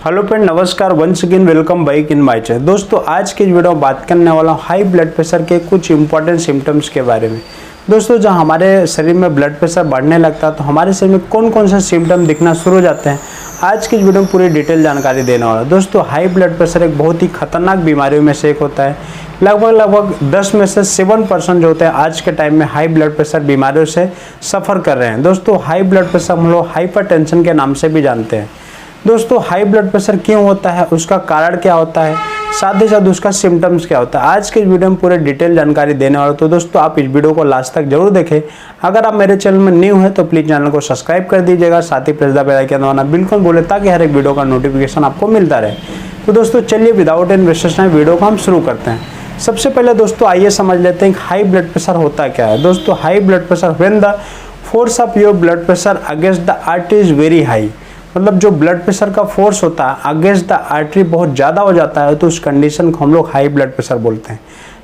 Hello friend, नमस्कार। Once again welcome back in my channel. दोस्तों आज की वीडियो में बात करने वाला हूँ हाई ब्लड प्रेशर के कुछ इंपॉर्टेंट सिम्टम्स के बारे में। दोस्तों जब हमारे शरीर में ब्लड प्रेशर बढ़ने लगता है तो हमारे शरीर में कौन कौन से सिम्टम दिखना शुरू हो जाते हैं, आज की वीडियो में पूरी डिटेल जानकारी देने वाला। दोस्तों हाई ब्लड प्रेशर एक बहुत ही खतरनाक बीमारियों में से एक होता है। लगभग 10 में से 7% जो होते हैं आज के टाइम में हाई ब्लड प्रेशर बीमारियों से सफ़र कर रहे हैं। दोस्तों हाई ब्लड प्रेशर हम लोग हाइपरटेंशन के नाम से भी जानते हैं। दोस्तों हाई ब्लड प्रेशर क्यों होता है, उसका कारण क्या होता है, साथ ही साथ उसका सिम्टम्स क्या होता है, आज के वीडियो में पूरे डिटेल जानकारी देने वाला। तो दोस्तों आप इस वीडियो को लास्ट तक जरूर देखें। अगर आप मेरे चैनल में न्यू हैं तो प्लीज़ चैनल को सब्सक्राइब कर दीजिएगा, साथ ही प्रेस द बेल आइकन दबाना बिल्कुल भूलें ताकि हर एक वीडियो का नोटिफिकेशन आपको मिलता रहे। तो दोस्तों चलिए without any wastage time video को हम शुरू करते हैं। सबसे पहले दोस्तों आइए समझ लेते हैं कि हाई ब्लड प्रेशर होता क्या है। दोस्तों high blood pressure when the force of your blood pressure against the artery is very high, मतलब जो ब्लड प्रेशर का फोर्स होता है अगेंस्ट द आर्टरी बहुत ज़्यादा हो जाता है तो उस कंडीशन को हम लोग हाई ब्लड प्रेशर बोलते हैं।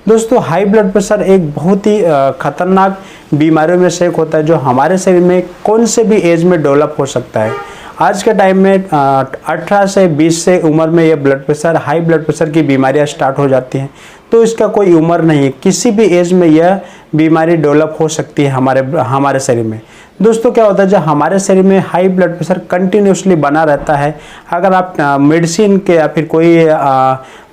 दोस्तों हाई ब्लड प्रेशर एक बहुत ही खतरनाक बीमारियों में से एक होता है जो हमारे शरीर में कौन से भी एज में डेवलप हो सकता है। आज के टाइम में 18 से 20 से उम्र में ये blood pressure high blood pressure की बीमारियां स्टार्ट हो जाती हैं, तो इसका कोई उम्र नहीं है, किसी भी एज में यह बीमारी डेवलप हो सकती है हमारे शरीर में। दोस्तों क्या होता है, जब हमारे शरीर में हाई ब्लड प्रेशर कंटिन्यूसली बना रहता है, अगर आप मेडिसिन के या फिर कोई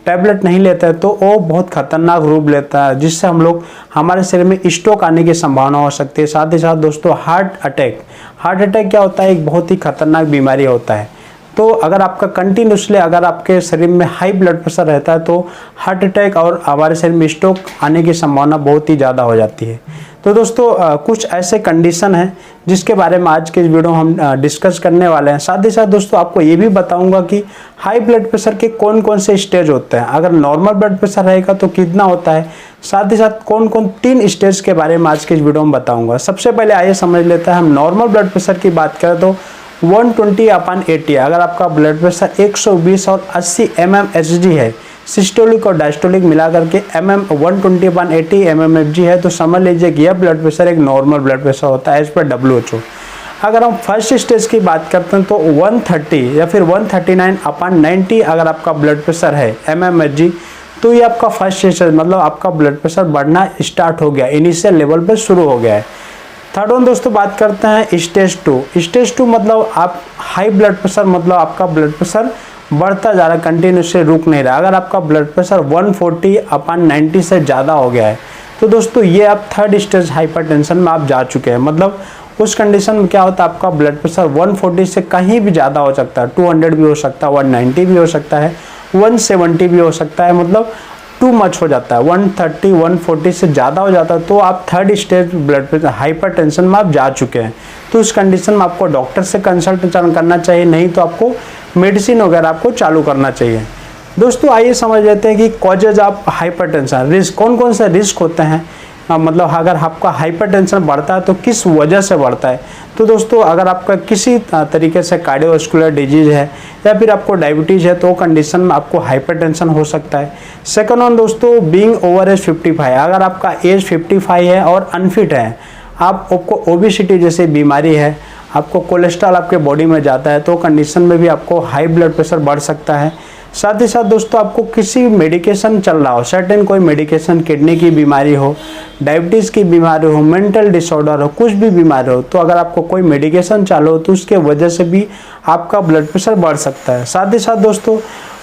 टैबलेट नहीं लेते हैं तो वो बहुत खतरनाक रूप लेता है, जिससे हम लोग हमारे शरीर में स्ट्रोक आने की संभावना हो सकती है। साथ ही साथ दोस्तों हार्ट अटैक क्या होता है, एक बहुत ही खतरनाक बीमारी होता है। तो अगर आपका कंटिन्यूसली अगर आपके शरीर में हाई ब्लड प्रेशर रहता है तो हार्ट अटैक और हमारे शरीर में स्ट्रोक आने की संभावना बहुत ही ज़्यादा हो जाती है। तो दोस्तों कुछ ऐसे कंडीशन हैं जिसके बारे में आज के इस वीडियो में हम डिस्कस करने वाले हैं। साथ ही साथ दोस्तों आपको ये भी बताऊंगा कि हाई ब्लड प्रेशर के कौन कौन से स्टेज होते हैं, अगर नॉर्मल ब्लड प्रेशर रहेगा तो कितना होता है, साथ ही साथ कौन कौन 3 स्टेज के बारे में आज के इस वीडियो में बताऊंगा। सबसे पहले आइए समझ लेते हैं, हम नॉर्मल ब्लड प्रेशर की बात करें तो 120/80, अगर आपका ब्लड प्रेशर 120 और 80 mmHg है, सिस्टोलिक और डायस्टोलिक मिला करके 120/80 mmHg है, तो समझ लीजिए कि यह ब्लड प्रेशर एक नॉर्मल ब्लड प्रेशर होता है एज पर WHO। अगर हम फर्स्ट स्टेज की बात करते हैं तो 130 या फिर 139/90 अगर आपका ब्लड प्रेशर है mmHg, तो ये आपका फर्स्ट स्टेज, मतलब आपका ब्लड प्रेशर बढ़ना स्टार्ट हो गया, इनिशियल लेवल पर शुरू हो गया है। थर्ड वन दोस्तों बात करते हैं स्टेज 2। स्टेज 2 मतलब आप हाई ब्लड प्रेशर, मतलब आपका ब्लड प्रेशर बढ़ता जा रहा है, कंटिन्यूसली रुक नहीं रहा। अगर आपका ब्लड प्रेशर 140/90 से ज़्यादा हो गया है तो दोस्तों ये आप थर्ड स्टेज हाइपरटेंशन में आप जा चुके हैं। मतलब उस कंडीशन में क्या होता है, आपका ब्लड प्रेशर 140 से कहीं भी ज़्यादा हो सकता है, 200 भी हो सकता है, 190 भी हो सकता है, 170 भी हो सकता है, मतलब टू मच हो जाता है, 130 140 से ज़्यादा हो जाता है तो आप third stage blood pressure hypertension में आप जा चुके हैं। तो उस कंडीशन में आपको डॉक्टर से कंसल्टेशन करना चाहिए, नहीं तो आपको मेडिसिन वगैरह आपको चालू करना चाहिए। दोस्तों आइए समझ लेते हैं कि कॉजेज ऑफ हाइपरटेंशन, रिस्क कौन कौन से रिस्क होते हैं, मतलब अगर आपका हाइपरटेंशन बढ़ता है तो किस वजह से बढ़ता है। तो दोस्तों अगर आपका किसी तरीके से कार्डियोवास्कुलर डिजीज है या फिर आपको डायबिटीज़ है तो कंडीशन में आपको हाइपरटेंशन हो सकता है। सेकंड वन दोस्तों बीइंग ओवर एज 55, अगर आपका एज 55 है और अनफिट है, आपको ओबेसिटी जैसी बीमारी है, आपको कोलेस्ट्रॉल आपके बॉडी में जाता है तो कंडीशन में भी आपको हाई ब्लड प्रेशर बढ़ सकता है। साथ ही साथ दोस्तों आपको किसी मेडिकेशन चल रहा हो, सर्टेन कोई मेडिकेशन, किडनी की बीमारी हो, डायबिटीज़ की बीमारी हो, मेंटल डिसऑर्डर हो, कुछ भी बीमारी हो, तो अगर आपको कोई मेडिकेशन चालू हो तो उसके वजह से भी आपका ब्लड प्रेशर बढ़ सकता है। साथ ही साथ दोस्तों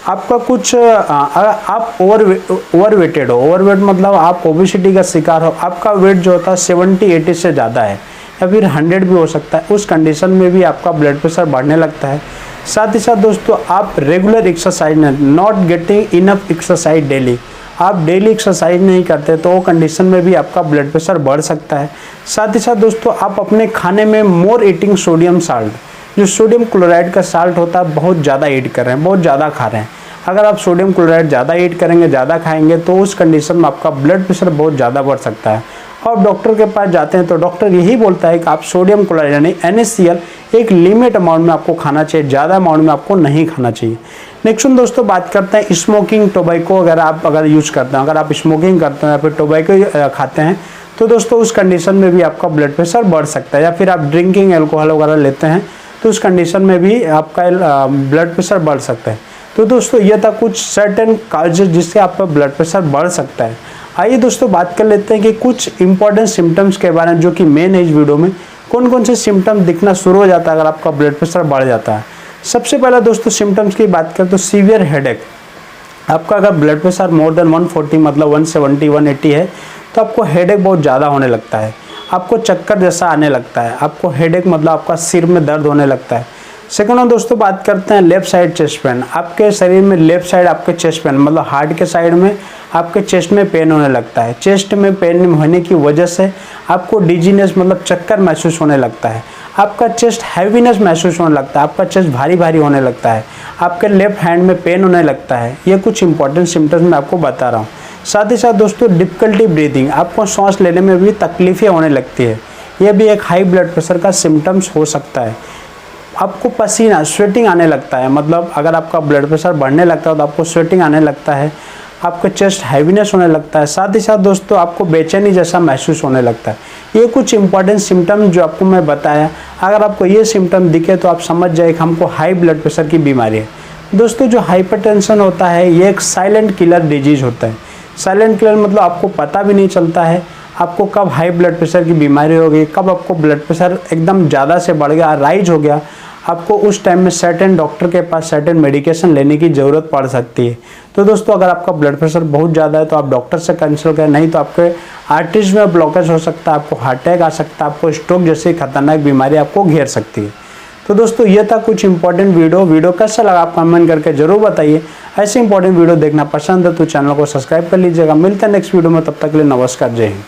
आपका कुछ आप ओवरवेटेड हो, ओवरवेट मतलब आप ओबेसिटी का शिकार हो, आपका वेट जो होता है 70-80 से ज़्यादा है या फिर 100 भी हो सकता है, उस कंडीशन में भी आपका ब्लड प्रेशर बढ़ने लगता है। साथ ही साथ दोस्तों आप regular exercise not getting enough exercise daily, आप डेली एक्सरसाइज नहीं करते तो वो कंडीशन में भी आपका ब्लड प्रेशर बढ़ सकता है। साथ ही साथ दोस्तों आप अपने खाने में मोर ईटिंग सोडियम साल्ट, जो सोडियम क्लोराइड का साल्ट होता है बहुत ज़्यादा ईट कर रहे हैं, बहुत ज़्यादा खा रहे हैं। अगर आप सोडियम क्लोराइड ज़्यादा ईट करेंगे, ज़्यादा खाएंगे तो उस कंडीशन में आपका ब्लड प्रेशर बहुत ज़्यादा बढ़ सकता है। और डॉक्टर के पास जाते हैं तो डॉक्टर यही बोलता है कि आप सोडियम क्लोराइड यानी NaCl एक लिमिट अमाउंट में आपको खाना चाहिए, ज़्यादा अमाउंट में आपको नहीं खाना चाहिए। नेक्स्ट दोस्तों बात करते हैं स्मोकिंग, टोबैको वगैरह आप अगर यूज़ करते हैं, अगर आप स्मोकिंग करते हैं या फिर टोबैको खाते हैं तो दोस्तों उस कंडीशन में भी आपका ब्लड प्रेशर बढ़ सकता है। या फिर आप ड्रिंकिंग एल्कोहल वगैरह लेते हैं तो उस कंडीशन में भी आपका ब्लड प्रेशर बढ़ सकता है। तो दोस्तों ये था कुछ सर्टेन काजेज जिससे आपका ब्लड प्रेशर बढ़ सकता है। आइए दोस्तों बात कर लेते हैं कि कुछ इंपॉर्टेंट सिम्टम्स के बारे में, जो कि मेन है इस वीडियो में। कौन कौन से सिम्टम दिखना शुरू हो जाता है अगर आपका ब्लड प्रेशर बढ़ जाता है। सबसे पहला दोस्तों सिम्टम्स की बात करें तो सीवियर हेडेक। आपका अगर ब्लड प्रेशर मोर देन 140 मतलब 170 180 है तो आपको हेडेक बहुत ज़्यादा होने लगता है, आपको चक्कर जैसा आने लगता है, आपको हेडेक मतलब आपका सिर में दर्द होने लगता है। सेकंड में दोस्तों बात करते हैं लेफ्ट साइड चेस्ट पेन। आपके शरीर में लेफ्ट साइड आपके चेस्ट पेन मतलब हार्ट के साइड में आपके चेस्ट में पेन होने लगता है। चेस्ट में पेन होने की वजह से आपको डिजीनेस मतलब चक्कर महसूस होने लगता है, आपका चेस्ट हैवीनेस महसूस होने लगता है, आपका चेस्ट भारी भारी होने लगता है, आपके लेफ्ट हैंड में पेन होने लगता है। ये कुछ इंपॉर्टेंट सिम्टम्स मैं आपको बता रहा हूँ। साथ ही साथ दोस्तों डिफिकल्टी ब्रीदिंग, आपको सांस लेने में भी तकलीफें होने लगती है। यह भी एक हाई ब्लड प्रेशर का सिम्टम्स हो सकता है। आपको पसीना स्वेटिंग आने लगता है, मतलब अगर आपका ब्लड प्रेशर बढ़ने लगता है तो आपको स्वेटिंग आने लगता है, आपका चेस्ट हैवीनेस होने लगता है। साथ ही साथ दोस्तों आपको बेचैनी जैसा महसूस होने लगता है। ये कुछ इंपॉर्टेंट सिम्टम जो आपको मैं बताया, अगर आपको ये सिम्टम दिखे तो आप समझ जाए कि हमको हाई ब्लड प्रेशर की बीमारी है। दोस्तों जो हाइपरटेंशन होता है ये एक साइलेंट किलर डिजीज होता है। साइलेंट किलर मतलब आपको पता भी नहीं चलता है आपको कब हाई ब्लड प्रेशर की बीमारी हो गई, कब आपको ब्लड प्रेशर एकदम ज़्यादा से बढ़ गया, राइज हो गया। आपको उस टाइम में सर्टेन डॉक्टर के पास सर्टेन मेडिकेशन लेने की ज़रूरत पड़ सकती है। तो दोस्तों अगर आपका ब्लड प्रेशर बहुत ज़्यादा है तो आप डॉक्टर से कंसल्ट करें, नहीं तो आपके आर्टरीज में ब्लॉकेज हो सकता है, आपको हार्ट अटैक आ सकता है, आपको स्ट्रोक जैसी खतरनाक बीमारी आपको घेर सकती है। तो दोस्तों ये था कुछ इंपॉर्टेंट वीडियो कैसा लगा आप कमेंट करके जरूर बताइए। ऐसे इंपॉर्टेंट वीडियो देखना पसंद है तो चैनल को सब्सक्राइब कर लीजिएगा। मिलते हैं नेक्स्ट वीडियो में, तब तक के लिए नमस्कार, जय हिंद।